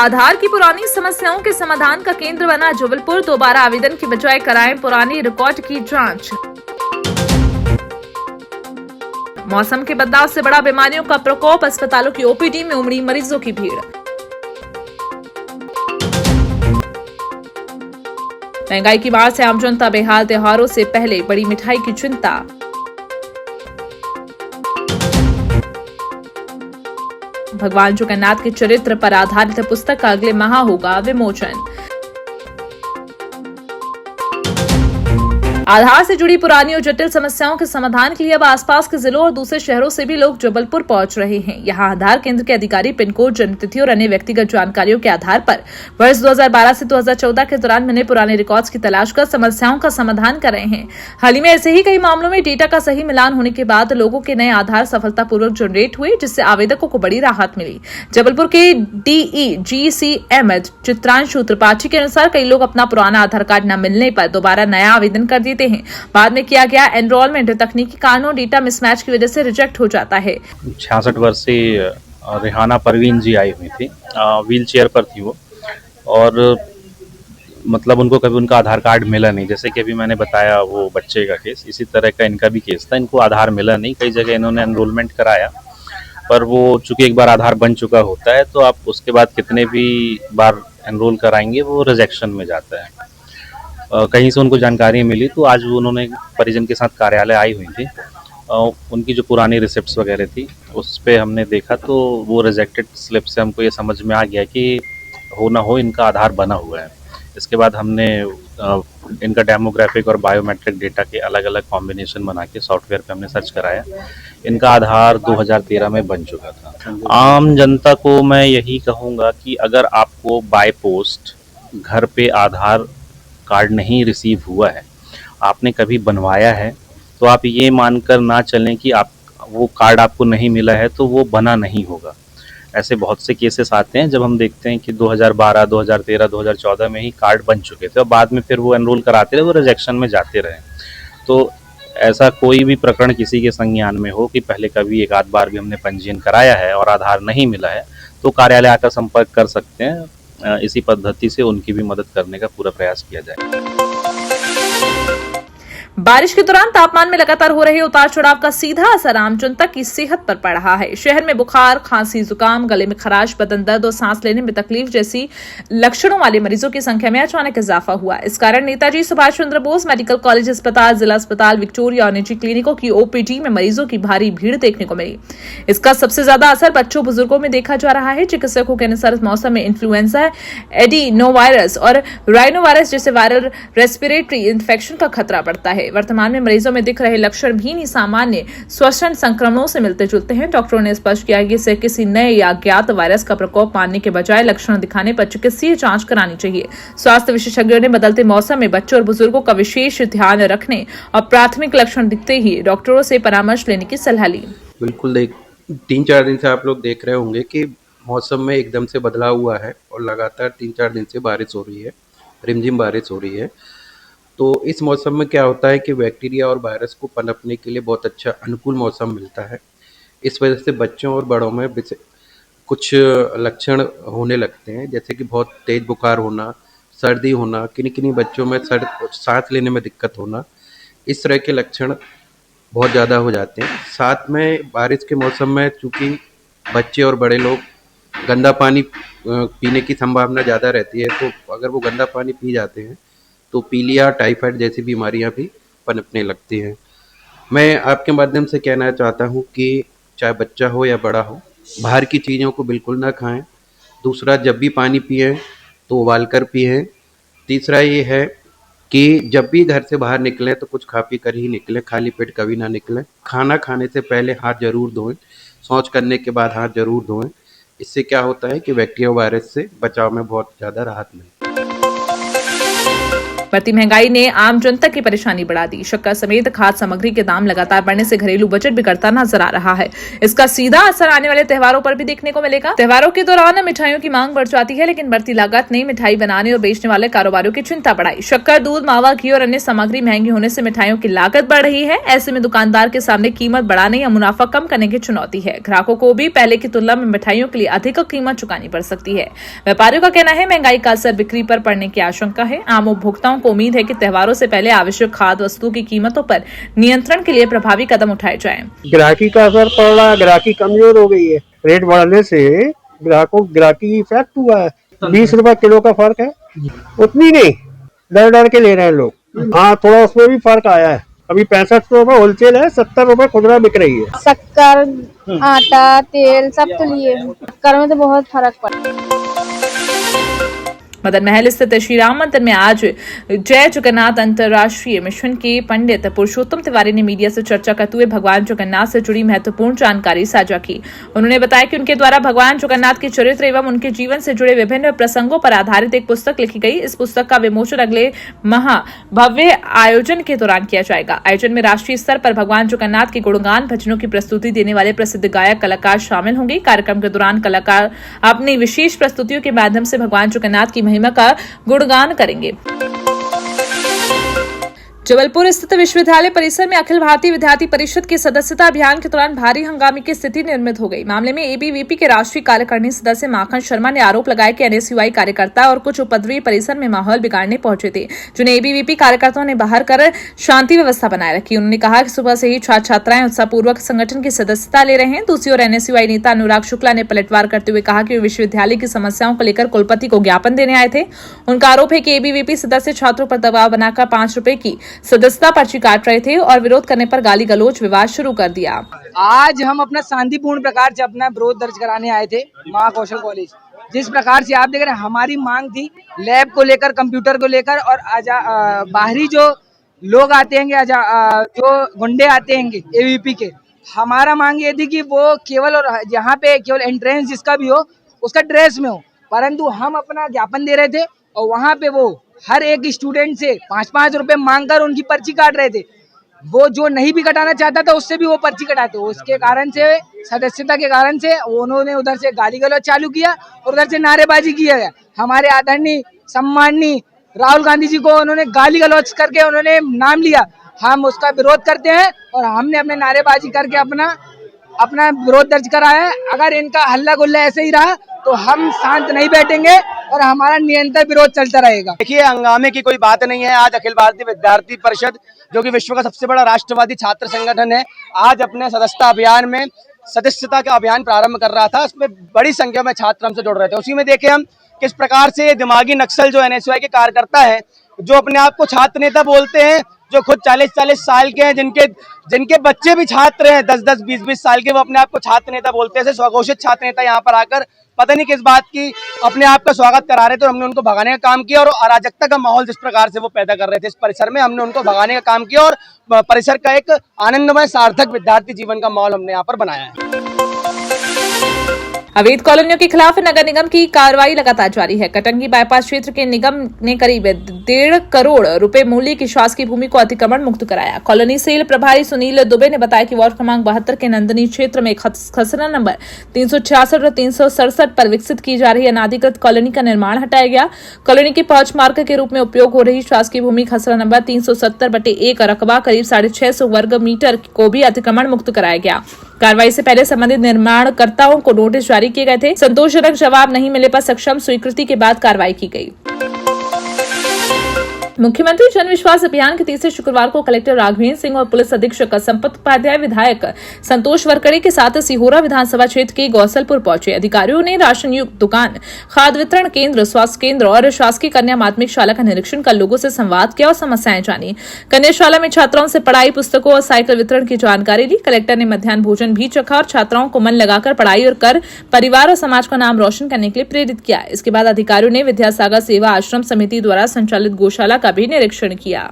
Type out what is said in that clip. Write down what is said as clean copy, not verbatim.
आधार की पुरानी समस्याओं के समाधान का केंद्र बना जबलपुर। दोबारा आवेदन की बजाय कराएं पुरानी रिकॉर्ड की जांच। मौसम के बदलाव से बढ़ा बीमारियों का प्रकोप, अस्पतालों की ओपीडी में उमड़ी मरीजों की भीड़। महंगाई की मार से आम जनता बेहाल, त्योहारों से पहले बड़ी मिठाई की चिंता। भगवान जगन्नाथ के चरित्र पर आधारित पुस्तक का अगले माह होगा विमोचन। आधार से जुड़ी पुरानी और जटिल समस्याओं के समाधान के लिए अब आसपास के जिलों और दूसरे शहरों से भी लोग जबलपुर पहुंच रहे हैं। यहां आधार केंद्र के अधिकारी पिन कोड, जन्मतिथि और अन्य व्यक्तिगत जानकारियों के आधार पर वर्ष 2012 से 2014 के दौरान मिले पुराने रिकॉर्ड्स की तलाश कर समस्याओं का समाधान कर रहे हैं। हाल ही में ऐसे ही कई मामलों में डेटा का सही मिलान होने के बाद लोगों के नए आधार सफलतापूर्वक जनरेट हुए, जिससे आवेदकों को बड़ी राहत मिली। जबलपुर के DEGCM चित्रांशु त्रिपाठी के अनुसार कई लोग अपना पुराना आधार कार्ड न मिलने पर दोबारा नया आवेदन कर देते हैं। बाद में किया गया एनरोलमेंट तकनीकी कारणों डेटा मिसमैच की वजह से रिजेक्ट हो जाता है। 66 वर्षीय रेहाना परवीन जी आई हुई थी, व्हील चेयर पर थी वो, और मतलब उनको कभी उनका आधार कार्ड मिला नहीं। जैसे कि अभी मैंने बताया वो बच्चे का केस, इसी तरह का इनका भी केस था। इनको आधार मिला नहीं, कई जगह इन्होंने एनरोलमेंट कराया, पर वो चूंकि एक बार आधार बन चुका होता है तो आप उसके बाद कितने भी बार एनरोल कराएंगे वो रिजेक्शन में जाता है। कहीं से उनको जानकारी मिली तो आज उन्होंने परिजन के साथ कार्यालय आई हुई थी। उनकी जो पुरानी रिसिप्ट्स वगैरह थी उस पर हमने देखा तो वो रिजेक्टेड स्लिप से हमको ये समझ में आ गया कि हो ना हो इनका आधार बना हुआ है। इसके बाद हमने इनका डेमोग्राफिक और बायोमेट्रिक डेटा के अलग अलग कॉम्बिनेशन बना के सॉफ्टवेयर पे हमने सर्च कराया। इनका आधार 2013 में बन चुका था। आम जनता को मैं यही कहूँगा कि अगर आपको बाय पोस्ट घर पे आधार कार्ड नहीं रिसीव हुआ है, आपने कभी बनवाया है, तो आप ये मानकर ना चलें कि आप वो कार्ड आपको नहीं मिला है तो वो बना नहीं होगा। ऐसे बहुत से केसेस आते हैं जब हम देखते हैं कि 2012, 2013, 2014 में ही कार्ड बन चुके थे और बाद में फिर वो एनरोल कराते रहे, वो रिजेक्शन में जाते रहे। तो ऐसा कोई भी प्रकरण किसी के संज्ञान में हो कि पहले कभी एक आध बार भी हमने पंजीयन कराया है और आधार नहीं मिला है, तो कार्यालय आकर संपर्क कर सकते हैं। इसी पद्धति से उनकी भी मदद करने का पूरा प्रयास किया जाए। बारिश के दौरान तापमान में लगातार हो रहे उतार चढ़ाव का सीधा असर आम जनता की सेहत पर पड़ रहा है। शहर में बुखार, खांसी, जुकाम, गले में खराश, बदन दर्द और सांस लेने में तकलीफ जैसी लक्षणों वाले मरीजों की संख्या में अचानक इजाफा हुआ। इस कारण नेताजी सुभाष चंद्र बोस मेडिकल कॉलेज अस्पताल, जिला अस्पताल, विक्टोरिया और निजी क्लिनिकों की ओपीडी में मरीजों की भारी भीड़ देखने को मिली। इसका सबसे ज्यादा असर बच्चों, बुजुर्गों में देखा जा रहा है। चिकित्सकों के अनुसार इस मौसम में इन्फ्लुएंजा, एडिनोवायरस और राइनोवायरस जैसे वायरल रेस्पिरेटरी इन्फेक्शन का खतरा बढ़ता है। वर्तमान में मरीजों में दिख रहे लक्षण भी नहीं सामान्य श्वसन संक्रमणों से मिलते जुलते हैं। डॉक्टरों ने स्पष्ट किया कि इसे किसी नए या अज्ञात वायरस का प्रकोप मानने के बजाय लक्षण दिखाने पर चिकित्सीय जांच करानी चाहिए। स्वास्थ्य विशेषज्ञों ने बदलते मौसम में बच्चों और बुजुर्गों का विशेष ध्यान रखने और प्राथमिक लक्षण दिखते ही डॉक्टरों से परामर्श लेने की सलाह ली। बिल्कुल 3-4 दिन से आप लोग देख रहे होंगे कि मौसम में एकदम से बदलाव हुआ है और लगातार 3-4 दिन से बारिश हो रही है, रिमझिम बारिश हो रही है। तो इस मौसम में क्या होता है कि बैक्टीरिया और वायरस को पनपने के लिए बहुत अच्छा अनुकूल मौसम मिलता है। इस वजह से बच्चों और बड़ों में कुछ लक्षण होने लगते हैं, जैसे कि बहुत तेज बुखार होना, सर्दी होना, किन्हीं बच्चों में सांस लेने में दिक्कत होना। इस तरह के लक्षण बहुत ज़्यादा हो जाते हैं। साथ में बारिश के मौसम में चूँकि बच्चे और बड़े लोग गंदा पानी पीने की संभावना ज़्यादा रहती है, तो अगर वो गंदा पानी पी जाते हैं तो पीलिया, टाइफाइड जैसी बीमारियां भी पनपने लगती हैं। मैं आपके माध्यम से कहना चाहता हूं कि चाहे बच्चा हो या बड़ा हो, बाहर की चीज़ों को बिल्कुल ना खाएं। दूसरा, जब भी पानी पिएं तो उबाल कर पिएं। तीसरा ये है कि जब भी घर से बाहर निकलें तो कुछ खा पी कर ही निकलें, खाली पेट कभी ना निकलें। खाना खाने से पहले हाथ जरूर धोएं, शौच करने के बाद हाथ जरूर धोएं। इससे क्या होता है कि बैक्टीरिया वायरस से बचाव में बहुत ज़्यादा राहत मिलती है। बढ़ती महंगाई ने आम जनता की परेशानी बढ़ा दी। शक्कर समेत खाद्य सामग्री के दाम लगातार बढ़ने से घरेलू बजट बिगड़ता नजर आ रहा है। इसका सीधा असर आने वाले त्योहारों पर भी देखने को मिलेगा। त्योहारों के दौरान मिठाइयों की मांग बढ़ जाती है, लेकिन बढ़ती लागत ने मिठाई बनाने और बेचने वाले कारोबारियों की चिंता बढ़ाई। शक्कर, दूध, मावा, घी और अन्य सामग्री महंगी होने से मिठाइयों की लागत बढ़ रही है। ऐसे में दुकानदार के सामने कीमत बढ़ाने या मुनाफा कम करने की चुनौती है। ग्राहकों को भी पहले की तुलना में मिठाइयों के लिए अधिक कीमत चुकानी पड़ सकती है। व्यापारियों का कहना है महंगाई का असर बिक्री पर पड़ने की आशंका है। आम उपभोक्ताओं को उम्मीद है कि त्योहारों से पहले आवश्यक खाद्य वस्तुओं की कीमतों पर नियंत्रण के लिए प्रभावी कदम उठाए जाएं। ग्राहकी का असर पड़ रहा है, ग्राहकी कमजोर हो गई है। रेट बढ़ने से ग्राहकी इफेक्ट हुआ है। 20 रुपए किलो का फर्क है, उतनी नहीं, डर के ले रहे हैं लोग। हाँ, थोड़ा उसमें भी फर्क आया है। अभी 65 रुपए होलसेल है, 70 रुपए खुदरा बिक रही है। शक्कर, आटा, तेल सब तो लिए, शक्कर में तो बहुत फर्क पड़ा। मदन महल स्थित श्री राम मंदिर में आज जय जगन्नाथ अंतर्राष्ट्रीय मिशन के पंडित पुरुषोत्तम तिवारी ने मीडिया से चर्चा करते हुए भगवान जगन्नाथ से जुड़ी महत्वपूर्ण जानकारी साझा की। उन्होंने बताया कि उनके द्वारा भगवान जगन्नाथ के चरित्र एवं उनके जीवन से जुड़े विभिन्न प्रसंगों पर आधारित एक पुस्तक लिखी गई। इस पुस्तक का विमोचन अगले माह भव्य आयोजन के दौरान किया जाएगा। आयोजन में राष्ट्रीय स्तर पर भगवान जगन्नाथ के गुणगान भजनों की प्रस्तुति देने वाले प्रसिद्ध गायक कलाकार शामिल होंगे। कार्यक्रम के दौरान कलाकार अपनी विशेष प्रस्तुतियों के माध्यम से भगवान जगन्नाथ की महिमा का गुणगान करेंगे। जबलपुर स्थित विश्वविद्यालय परिसर में अखिल भारतीय विद्यार्थी परिषद के सदस्यता अभियान के दौरान भारी हंगामे की स्थिति निर्मित हो गई। मामले में एबीवीपी के राष्ट्रीय कार्यकारिणी सदस्य माखन शर्मा ने आरोप लगाया कि एनएसयूआई कार्यकर्ता और कुछ उपद्रवी परिसर में माहौल बिगाड़ने पहुंचे थे, जिन्हें एबीवीपी कार्यकर्ताओं ने बाहर कर शांति व्यवस्था बनाए रखी। उन्होंने कहा कि सुबह से ही छात्र छात्राएं उत्साहपूर्वक संगठन की सदस्यता ले रहे हैं। दूसरी ओर एनएसयूआई नेता अनुराग शुक्ला ने पलटवार करते हुए कहा कि वे विश्वविद्यालय की समस्याओं को लेकर कुलपति को ज्ञापन देने आए थे। उनका आरोप है कि एबीवीपी सदस्य छात्रों पर दबाव बनाकर 5 रुपए की सदस्यता पर्ची काट रहे थे और विरोध करने पर गाली गलौज विवाद शुरू कर दिया। आज हम अपना शांतिपूर्ण प्रकार से अपना विरोध दर्ज कराने आए थे महाकौशल कॉलेज। जिस प्रकार से आप देख रहे हैं, हमारी मांग थी लैब को लेकर, कंप्यूटर को लेकर, और बाहरी जो लोग आते हैं, जो गुंडे आते हैं एबीवीपी के, हमारा मांग ये थी कि वो केवल और यहाँ पे केवल एंट्रेंस जिसका भी हो उसका ड्रेस में हो, परंतु हम अपना ज्ञापन दे रहे थे और वहाँ पे वो हर एक स्टूडेंट से 5-5 रुपए मांगकर उनकी पर्ची काट रहे थे। वो जो नहीं भी कटाना चाहता था उससे भी वो पर्ची कटाते। उसके कारण से, सदस्यता के कारण से, उन्होंने उधर से गाली गलौज चालू किया और उधर से नारेबाजी किया गया। हमारे आदरणीय सम्माननीय राहुल गांधी जी को उन्होंने गाली गलौज करके उन्होंने नाम लिया। हम उसका विरोध करते हैं और हमने अपने नारेबाजी करके अपना विरोध दर्ज कराया है। अगर इनका हल्ला गुल्ला ऐसे ही रहा तो हम शांत नहीं बैठेंगे और हमारा निरंतर विरोध चलता रहेगा। देखिए, हंगामे की कोई बात नहीं है। आज अखिल भारतीय विद्यार्थी परिषद, जो कि विश्व का सबसे बड़ा राष्ट्रवादी छात्र संगठन है, आज अपने सदस्यता अभियान में सदस्यता का अभियान प्रारंभ कर रहा था। उसमें बड़ी संख्या में छात्र हमसे जुड़ रहे थे। उसी में देखे हम किस प्रकार से दिमागी नक्सल जो एनएसयूआई के कार्यकर्ता है, जो अपने आप को छात्र नेता बोलते हैं, जो खुद 40-40 साल के हैं, जिनके बच्चे भी छात्र हैं 10-10, 20-20 साल के, वो अपने आप को छात्र नेता बोलते हैं। स्वघोषित छात्र नेता यहाँ पर आकर पता नहीं किस बात की अपने आप का स्वागत करा रहे थे। हमने उनको भगाने का काम किया और अराजकता का माहौल जिस प्रकार से वो पैदा कर रहे थे इस परिसर में, हमने उनको भगाने का काम किया और परिसर का एक आनंदमय सार्थक विद्यार्थी जीवन का माहौल हमने यहाँ पर बनाया है। अवैध कॉलोनियों के खिलाफ नगर निगम की कार्रवाई लगातार जारी है। कटंगी बाईपास क्षेत्र के निगम ने करीब 1.5 करोड़ रुपए मूल्य की शासकीय भूमि को अतिक्रमण मुक्त कराया। कॉलोनी सेल प्रभारी सुनील दुबे ने बताया कि वार्ड क्रमांक 72 के नंदनी क्षेत्र में खसरा नंबर 366 और 367 पर विकसित की जा रही अनाधिकृत कॉलोनी का निर्माण हटाया गया। कॉलोनी के पहुंच मार्ग के रूप में उपयोग हो रही शासकीय भूमि खसरा नंबर 370/1 रकबा करीब 650 वर्ग मीटर को भी अतिक्रमण मुक्त कराया गया। कार्रवाई से पहले संबंधित निर्माणकर्ताओं को नोटिस जारी किए गए थे। संतोषजनक जवाब नहीं मिलने पर सक्षम स्वीकृति के बाद कार्रवाई की गई। मुख्यमंत्री जन विश्वास अभियान के तीसरे शुक्रवार को कलेक्टर राघवेंद्र सिंह और पुलिस अधीक्षक संपत उपाध्याय, विधायक संतोष वरकड़े के साथ सिहोरा विधानसभा क्षेत्र के गौसलपुर पहुंचे। अधिकारियों ने राशन युक्त दुकान, खाद्य वितरण केंद्र, स्वास्थ्य केंद्र और शासकीय कन्या माध्यमिक शाला का निरीक्षण कर लोगों से संवाद किया और समस्याएं जानी। कन्याशाला में छात्राओं से पढ़ाई, पुस्तकों और साइकिल वितरण की जानकारी ली। कलेक्टर ने मध्याह्न भोजन भी चखा और छात्राओं को मन लगाकर पढ़ाई और कर परिवार और समाज का नाम रोशन करने के लिए प्रेरित किया। इसके बाद अधिकारियों ने विद्यासागर सेवा आश्रम समिति द्वारा संचालित गौशाला का भी निरीक्षण किया।